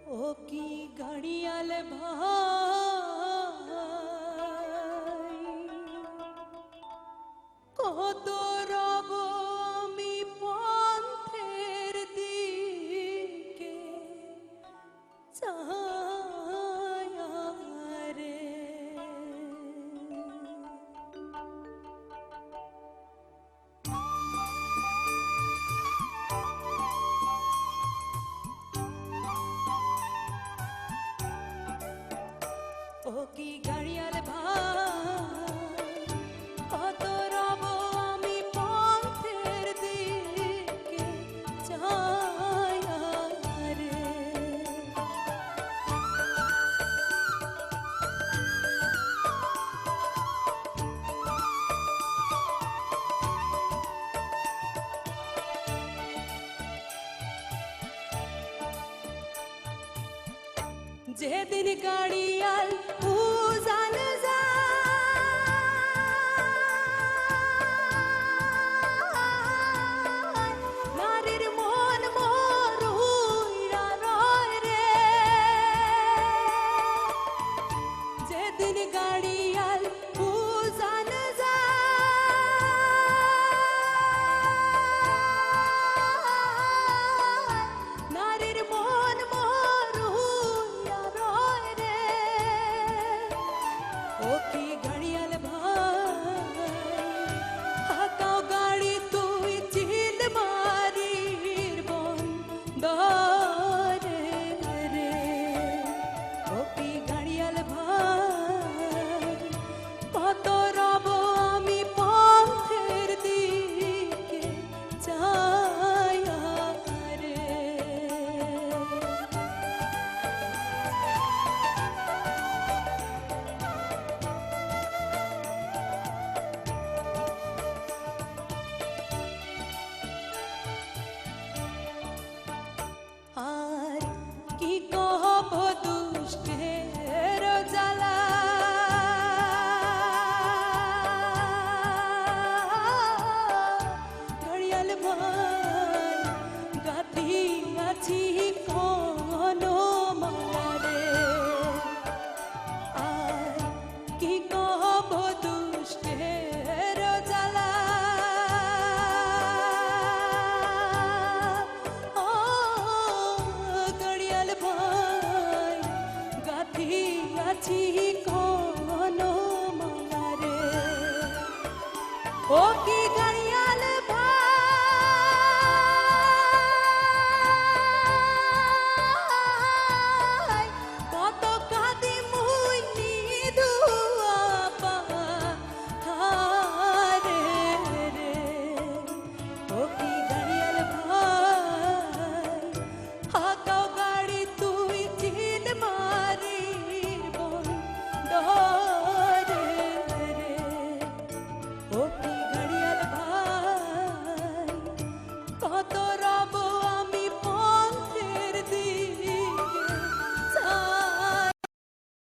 ও কি গাড়িয়াল ভাই, কত রব আমি পন্থের দিকে চায়া রে। ও কি গাড়িয়াল ভাই, কত রব আমি পন্থের দিকে চায়া রে। যেদিন গাড়িয়াল উজান যায়, নারীর মন মরুইরা রয় রে। যেদিন গাড়িয়াল উজান যায়, নারীর মন মরুইরা রয় রে। ও কি গাড়িয়াল ভাই, হাকাও গাড়ি তুই চিল মারির বন্দরে রে। ও কি গাড়িয়াল ভাই, কত রব আমি পন্থের দিকে চায়া রে। আর কি কহব দুষ্টের জ্বালা, গাড়িয়াল ভাই গাথি আছি